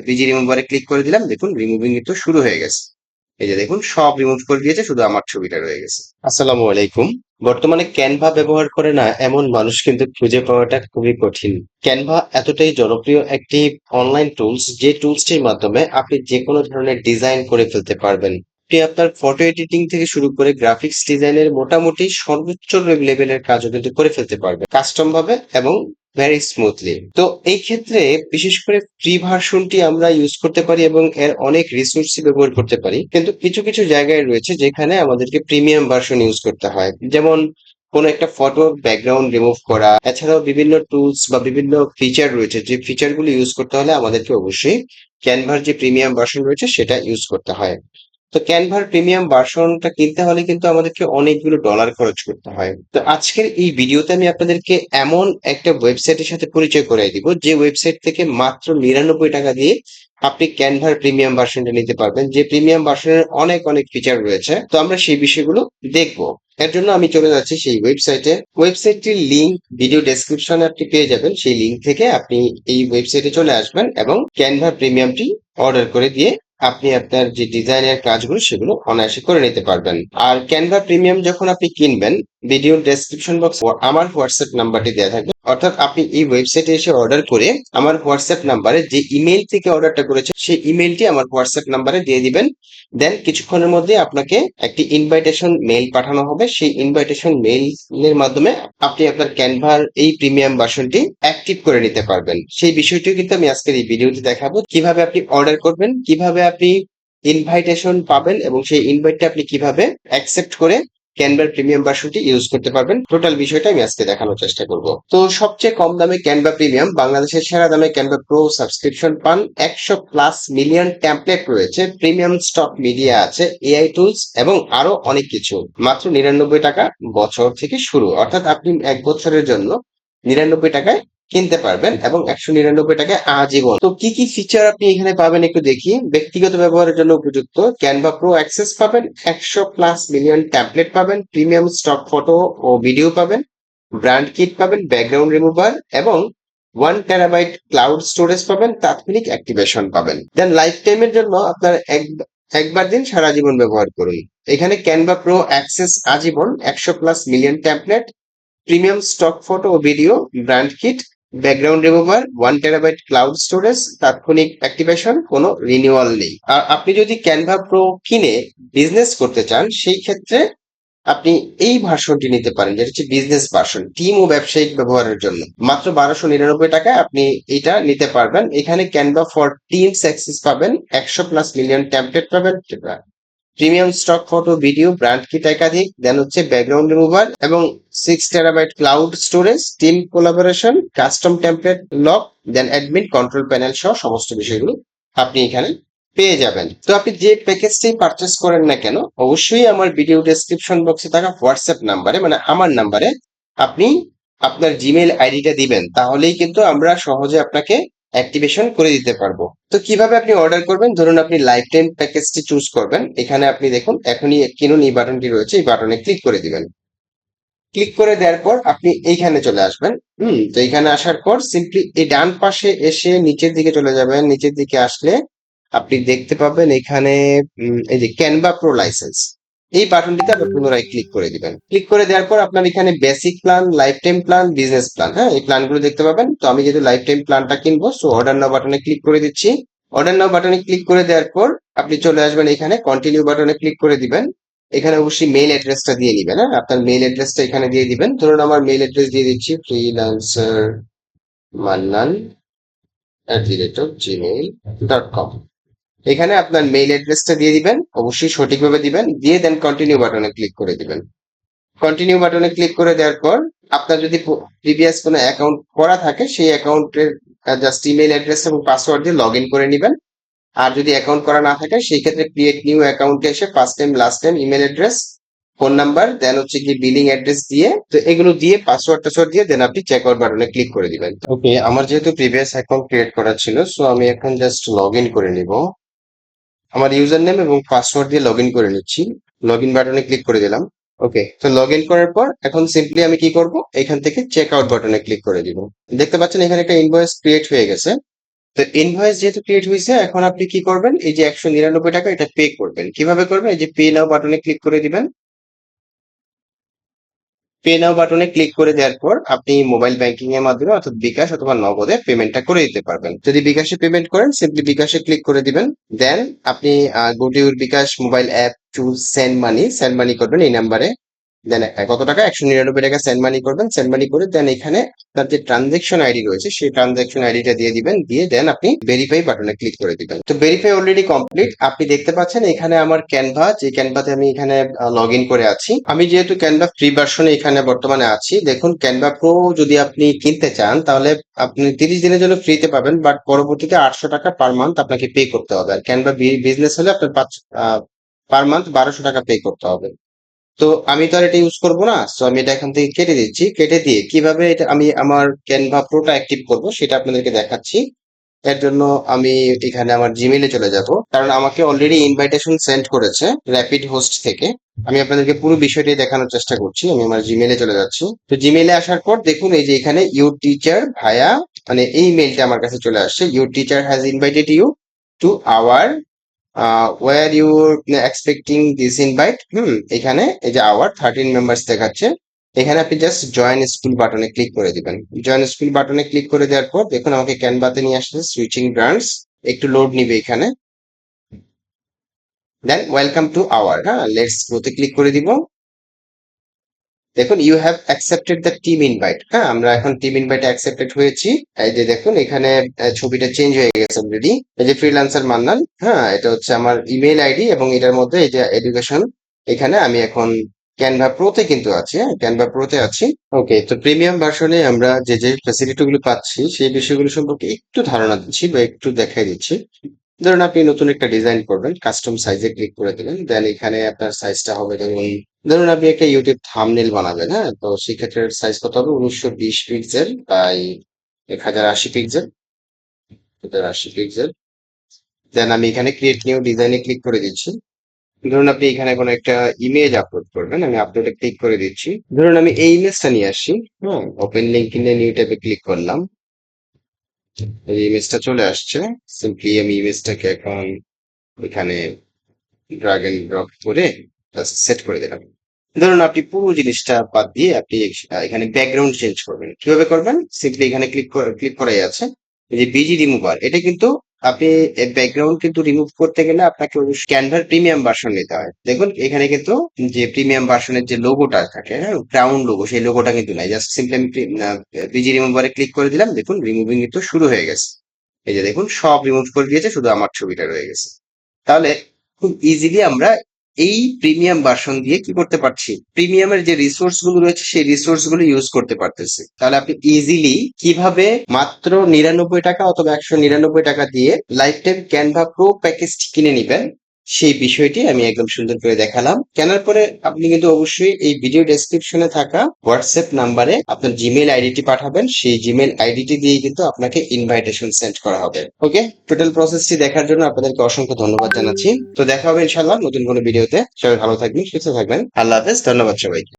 PG রিমুভারে click করে দিলাম, দেখুন রিমুভিং কিন্তু শুরু হয়ে গেছে। এই যে দেখুন সব রিমুভ করে দিয়েছে, শুধু আমার ছবিটা রয়ে গেছে। আসসালামু আলাইকুম। বর্তমানে ক্যানভা ব্যবহার করে না এমন মানুষ কিন্তু খুঁজে পাওয়াটা খুবই কঠিন। ক্যানভা এতটাই জনপ্রিয় একটি অনলাইন টুলস, যে টুলসটির মাধ্যমে আপনি যে কোনো ধরনের ডিজাইন করে ফেলতে পারবেন। আপনি আপনার ফটো এডিটিং থেকে শুরু করে গ্রাফিক্স ডিজাইনের মোটামুটি সর্বোচ্চ লেভেলের কাজও কিন্তু করে ফেলতে পারবেন কাস্টম ভাবে এবং ভেরি স্মুথলি। তো এই ক্ষেত্রে বিশেষ করে ফ্রি ভার্সনটি আমরা ইউজ করতে পারি এবং এর অনেক রিসোর্সই ব্যবহার করতে পারি, কিন্তু কিছু কিছু জায়গায় রয়েছে যেখানে আমাদেরকে প্রিমিয়াম ভার্সন ইউজ করতে হয়। যেমন কোনো একটা ফটোর ব্যাকগ্রাউন্ড রিমুভ করা, এছাড়াও বিভিন্ন টুলস বা বিভিন্ন ফিচার রয়েছে, যে ফিচারগুলো ইউজ করতে হলে আমাদেরকে অবশ্যই ক্যানভার যে প্রিমিয়াম ভার্সন রয়েছে সেটা ইউজ করতে হয়। তো ক্যানভার প্রিমিয়াম ভার্সনটা কিনতে হলে কিন্তু আমাদেরকে অনেকগুলো ডলার খরচ করতে হয়। তো আজকের এই ভিডিওতে আমি আপনাদেরকে এমন একটা ওয়েবসাইটের সাথে পরিচয় করিয়ে দিব, যে ওয়েবসাইট থেকে মাত্র 99 টাকা দিয়ে আপনি ক্যানভার প্রিমিয়াম ভার্সনটা নিতে পারবেন, যে প্রিমিয়াম ভার্সনের অনেক অনেক ফিচার রয়েছে। তো আমরা সেই বিষয়গুলো দেখবো। এর জন্য আমি চলে যাচ্ছি সেই ওয়েবসাইটে। ওয়েবসাইটটির লিংক ভিডিও ডেসক্রিপশনে আপনি পেয়ে যাবেন, সেই লিংক থেকে আপনি এই ওয়েবসাইটে চলে আসবেন এবং ক্যানভা প্রিমিয়ামটি অর্ডার করে দিয়ে আপনি আপনার যে ডিজাইনের কাজগুলো সেগুলো অনায়াসে করে নিতে পারবেন। আর ক্যানভা প্রিমিয়াম যখন আপনি কিনবেন, ভিডিও ডেসক্রিপশন বক্স আমার হোয়াটসঅ্যাপ নাম্বারটি দেওয়া থাকবে। অর্থাৎ আপনি এই ওয়েবসাইটে এসে অর্ডার করে আমার হোয়াটসঅ্যাপ নাম্বারে, যে ইমেইল থেকে অর্ডারটা করেছে সেই ইমেইলটি আমার হোয়াটসঅ্যাপ নাম্বারে দিয়ে দিবেন। দেন কিছুক্ষণের মধ্যে আপনাকে একটি ইনভাইটেশন মেইল পাঠানো হবে। সেই ইনভাইটেশন মেইলের মাধ্যমে আপনি আপনার ক্যানভার এই প্রিমিয়াম ভার্সনটি অ্যাক্টিভ করে নিতে পারবেন। সেই বিষয়টিও কিন্তু আমি আজকের এই ভিডিওতে দেখাবো, কিভাবে আপনি অর্ডার করবেন, কিভাবে আপনি ইনভাইটেশন পাবেন এবং সেই ইনভাইটটা আপনি কিভাবে অ্যাকসেপ্ট করে ক্যানভার প্রিমিয়াম ভার্সনটি ইউজ করতে পারবেন। টোটাল বিষয়টা আমি আজকে দেখানোর চেষ্টা করব। তো সবচেয়ে কম দামে ক্যানভা প্রিমিয়াম, বাংলাদেশের সেরা দামে ক্যানভা প্রো সাবস্ক্রিপশন পান। 100+ মিলিয়ন টেমপ্লেট রয়েছে, প্রিমিয়াম স্টক মিডিয়া আছে, এআই টুলস এবং আরো অনেক কিছু। মাত্র 99 টাকা বছর থেকে শুরু, অর্থাৎ আপনি 1 বছরের জন্য 99 টাকায় কিনতে পারবেন এবং 199 টাকায় আজীবন। তো কি কি ফিচার আপনি এখানে পাবেন একটু দেখি। ব্যক্তিগত ব্যবহারের জন্য উপযুক্ত ক্যানভা প্রো অ্যাক্সেস পাবেন, 100+ মিলিয়ন ট্যাবলেট পাবেন, প্রিমিয়াম স্টক ফটো ও ভিডিও পাবেন, ব্র্যান্ড কিট পাবেন, ব্যাকগ্রাউন্ড রিমুভার এবং 1 টেরাবাইট ক্লাউড স্টোরেজ পাবেন, তাৎক্ষণিক অ্যাক্টিভেশন পাবেন। দেন লাইফ টাইমের জন্য আপনার একবার দিন সারা জীবন ব্যবহার করুন। এখানে ক্যানভা প্রো অ্যাক্সেস আজীবন, 100+ million tablet, premium stock photo ও video, brand kit, background remover, 1 terabyte cloud storage, তাৎক্ষণিক অ্যাক্টিভেশন, কোনো রিনিউয়াল নেই। আর আপনি যদি ক্যানভা প্রো কিনে বিজনেস করতে চান, সেই ক্ষেত্রে আপনি এই ভার্সনটি নিতে পারেন, যেটা হচ্ছে বিজনেস ভার্সন, টিম ও ব্যবসায়িক ব্যবহারের জন্য। মাত্র 1299 টাকায় আপনি এটা নিতে পারবেন। এখানে ক্যানভা ফর টিমস অ্যাক্সেস পাবেন, 100+ মিলিয়ন টেমপ্লেট পাবেন, premium stock photo video, brand kit একাধিক, দেন হচ্ছে ব্যাকগ্রাউন্ড রিমুভার এবং 6 terabyte cloud storage, team collaboration, custom template lock, then admin control panel সহ সমস্ত বিষয়গুলো আপনি এখানে পেয়ে যাবেন। তো আপনি যে প্যাকেজটি পারচেস করেন না কেন, অবশ্যই আমার ভিডিও ডেসক্রিপশন বক্সে থাকা হোয়াটসঅ্যাপ নাম্বারে, মানে আমার নাম্বারে আপনি আপনার জিমেইল আইডিটা দিবেন, তাহলেই কিন্তু আমরা সহজে আপনাকে অ্যাক্টিভেশন করে দিতে পারবো। তো কিভাবে আপনি অর্ডার করবেন, ধরুন আপনি লাইফ টাইম প্যাকেজটি চুজ করবেন। এখানে আপনি দেখুন এখনই কিনুন এই বাটনটি রয়েছে, এই বাটনে ক্লিক করে দিবেন। ক্লিক করে দেওয়ার পর আপনি এইখানে চলে আসবেন। তো এইখানে আসার পর সিম্পলি এই ডান পাশে এসে নিচের দিকে চলে যাবেন। নিচের দিকে আসলে আপনি দেখতে পাবেন এখানে এই যে ক্যানভা প্রো লাইসেন্স, এই বাটনটিতে আপনি পুনরায় ক্লিক করে দিবেন। ক্লিক করে দেওয়ার পর আপনার এখানে basic plan, life time plan, business plan, হ্যাঁ, এই প্ল্যানগুলো দেখতে পাবেন। তো আমি যেহেতু লাইফ টাইম প্ল্যানটা কিনবো, সো অর্ডার নাও বাটনে ক্লিক করে দিচ্ছি। অর্ডার নাও বাটনে ক্লিক করে দেওয়ার পর আপনি চলে আসবেন এখানে কন্টিনিউ বাটনে ক্লিক করে দিবেন। এখানে অবশ্যই মেইল অ্যাড্রেসটা দিয়ে দিবেন। হ্যাঁ, আপনার মেইল অ্যাড্রেসটা এখানে দিয়ে দিবেন। ধরুন আমার মেইল অ্যাড্রেস দিয়ে দিচ্ছি, freelancermannan@gmail.com। এখানে আপনার মেইল অ্যাড্রেসটা দিয়ে দিবেন, অবশ্যই সঠিকভাবে দিবেন, দিয়ে দেন কন্টিনিউ বাটনে ক্লিক করে দিবেন। কন্টিনিউ বাটনে ক্লিক করে দেওয়ার পর আপনার যদি প্রিভিয়াস কোনো অ্যাকাউন্ট করা থাকে, সেই অ্যাকাউন্টের জাস্ট ইমেল অ্যাড্রেস এবং পাসওয়ার্ড দিয়ে লগ ইন করে নেবেন। আর যদি অ্যাকাউন্ট করা না থাকে, সেই ক্ষেত্রে ক্রিয়েট নিউ অ্যাকাউন্টে এসে first time, last time, email address, phone number, then হচ্ছে কি বিলিং অ্যাড্রেস দিয়ে, তো এগুলো দিয়ে পাসওয়ার্ড টাসওয়ার্ড দিয়ে দেন আপনি চেক আউট বাটনে ক্লিক করে দিবেন। ওকে, আমার যেহেতু প্রিভিয়াস অ্যাকাউন্ট ক্রিয়েট করা ছিল, সো আমি এখন জাস্ট লগ ইন করে নিব। আমার ইউজার নেম এবং পাসওয়ার্ড দিয়ে লগ ইন করে নিচ্ছি। লগ ইন বাটনে ক্লিক করে দিলাম। ওকে, তো লগ ইন করার পর এখন সিম্পলি আমি কি করব, এখান থেকে চেক আউট বাটনে ক্লিক করে দিব। দেখতে পাচ্ছেন এখানে একটা ইনভয়েস ক্রিয়েট হয়ে গেছে। তো ইনভয়েস যেহেতু ক্রিয়েট হয়েছে, এখন আপনি কি করবেন, এই যে 199 টাকা এটা পে করবেন। কিভাবে করবেন, এই যে পে নাও বাটনে ক্লিক করে দিবেন। পে নাও বাটনে ক্লিক করে দেওয়ার পর আপনি মোবাইল ব্যাংকিং এর মাধ্যমে অর্থাৎ বিকাশ অথবা নগদে পেমেন্টটা করে দিতে পারবেন। যদি বিকাশে পেমেন্ট করেন, সিম্পলি বিকাশে ক্লিক করে দিবেন। দেন আপনি go to your bKash mobile app, choose send money করবেন এই নাম্বারে। দেন কত টাকা, 199 টাকা সেন্ড মানি করবেন। সেন্ড মানি করে দেন এখানে আপনার যে ট্রানজেকশন আইডি রয়েছে সেই ট্রানজেকশন আইডিটা দিয়ে দিবেন। দিয়ে দেন আপনি ভেরিফাই বাটনে ক্লিক করে দিবেন। তো ভেরিফাই অলরেডি কমপ্লিট। আপনি দেখতে পাচ্ছেন এখানে আমার ক্যানভা, যে ক্যানভাতে আমি এখানে লগ ইন করে আছি। আমি যেহেতু ক্যানভা ফ্রি ভার্সনে এখানে বর্তমানে আছি, দেখুন ক্যানভা প্রো যদি আপনি কিনতে চান তাহলে আপনি 30 দিনের জন্য ফ্রিতে পাবেন, বাট পরবর্তীতে 800 টাকা পার মান্থ আপনাকে পে করতে হবে। আর ক্যানভা বিজনেস হলে আপনার পার মান্থ 1200 টাকা পে করতে হবে। তো আমি তো আর এটা ইউজ করবো না, তো আমি এটা এখান থেকে কেটে দিচ্ছি। কেটে দিয়ে কিভাবে এটা আমি আমার ক্যানভা প্রোটা অ্যাক্টিভ করব সেটা আপনাদেরকে দেখাচ্ছি। এর জন্য আমি এখানে আমার জিমেইলে চলে যাব, কারণ আমাকে অলরেডি ইনভাইটেশন সেন্ড করেছে র্যাপিড হোস্ট থেকে। আমি আপনাদেরকে পুরো বিষয়টি দেখানোর চেষ্টা করছি। আমি আমার জিমেইলে চলে যাচ্ছি। তো জিমেইলে আসার পর দেখুন এই যে এখানে ইউর টিচার ভায়া, মানে এই মেইলটা আমার কাছে চলে আসছে। Your teacher has invited you to our were you expecting this invite. এখানে এই যে আওয়ার 13 মেম্বার্স দেখাচ্ছে। এখানে আপনি জাস্ট জয়েন স্কুল বাটনে ক্লিক করে দিবেন। জয়েন স্কুল বাটনে ক্লিক করে দেওয়ার পর দেখুন আমাকে ক্যানভাতে নিয়ে আসছে সুইচিং ব্রান্ডস। একটু লোড নিবে এখানে। দেন ওয়েলকাম টু আওয়ার, হ্যাঁ লেটস গ্রোতে ক্লিক করে দিব। দেখুন you have accepted the team invite. হ্যাঁ, আমরা এখন টিম ইনভাইটে অ্যাকসেপ্টেড হয়েছি। এই যে দেখুন এখানে ছবিটা চেঞ্জ হয়ে গেছে অলরেডি। এই যে ফ্রিল্যান্সার মান্নান, হ্যাঁ এটা হচ্ছে আমার ইমেল আইডি, এবং এটার মধ্যে এই যে এডুকেশন। এখানে আমি এখন ক্যানভা প্রোতে কিন্তু আছি, হ্যাঁ ক্যানভা প্রোতে আছি। ওকে, তো প্রিমিয়াম ভার্সনে আমরা যে যে ফ্যাসিলিটি গুলো পাচ্ছি সেই বিষয়গুলো সম্পর্কে একটু ধারণা দিচ্ছি বা একটু দেখাই দিচ্ছি। ধরুন আপনি নতুন একটা ডিজাইন করবেন, কাস্টম সাইজে ক্লিক করে দিলেন। দেন এখানে আপনার সাইজটা হবে ধরুন, আপনি একটা ইউটিউব থাম্বনেল বানাবেন, হ্যাঁ তো সেক্ষেত্রে সাইজ কত হবে, 1920 পিক্সেল বাই 1080 পিক্সেল। 1080 পিক্সেল। দেন আমি এখানে ক্রিয়েট নিউ ডিজাইনে ক্লিক করে দিচ্ছি। ধরুন আপনি এখানে কোনো একটা ইমেজ আপলোড করবেন, আমি আপলোডে ক্লিক করে দিচ্ছি। ধরুন আমি এই ইমেজটা নিয়ে আসছি। হ্যাঁ, ওপেন লিঙ্ক ইন নিউ ট্যাবে ক্লিক করলাম। এই ইমেজটা চলে আসছে। সিম্পলি আমি ইমেজটাকে এখন এখানে ড্রাগ এন্ড ড্রপ করে সেট করে দিলাম। ধরুন আপনি পুরো জিনিসটা বাদ দিয়ে আপনি এখানে ব্যাকগ্রাউন্ড চেঞ্জ করবেন। কিভাবে করবেন, সিম্পলি এখানে ক্লিক করাই আছে। এই যে বিজি রিমুভার, এটা কিন্তু আপনি ব্যাকগ্রাউন্ড কিন্তু রিমুভ করতে গেলে আপনাকে ক্যানভার প্রিমিয়াম ভার্সন নিতে হয়। দেখুন এখানে কিন্তু যে প্রিমিয়াম ভার্সনের যে লোগোটা থাকে, হ্যাঁ ক্রাউন লোগো, সেই লোগোটা কিন্তু নাই। জাস্ট সিম্পলি আমি বিজি রিমুভারে ক্লিক করে দিলাম। দেখুন রিমুভিং কিন্তু শুরু হয়ে গেছে। এই যে দেখুন সব রিমুভ করে দিয়েছে, শুধু আমার ছবিটা রয়ে গেছে। তাহলে খুব ইজিলি আমরা এই প্রিমিয়াম ভার্সন দিয়ে কি করতে পারছি, প্রিমিয়ামের যে রিসোর্স গুলো রয়েছে সেই রিসোর্স গুলো ইউজ করতে পারতেছি। তাহলে আপনি ইজিলি কিভাবে মাত্র 99 টাকা অথবা 199 টাকা দিয়ে life time Canva pro package কিনে নিবেন, সেই বিষয়টি আমি একদম সুন্দর করে দেখালাম। কেনার পরে আপনি কিন্তু অবশ্যই এই ভিডিও ডেসক্রিপশনে থাকা হোয়াটসঅ্যাপ নাম্বারে আপনার জিমেল আইডিটি পাঠাবেন। সেই জিমেল আইডিটি দিয়ে কিন্তু আপনাকে ইনভাইটেশন সেন্ড করা হবে। ওকে, টোটাল প্রসেসটি দেখার জন্য আপনাদেরকে অসংখ্য ধন্যবাদ জানাচ্ছি। তো দেখা হবে ইনশাল্লাহ নতুন কোনো ভিডিওতে। সবাই ভালো থাকবেন, সুস্থ থাকবেন। আল্লাহ হাফেজ, ধন্যবাদ সবাইকে।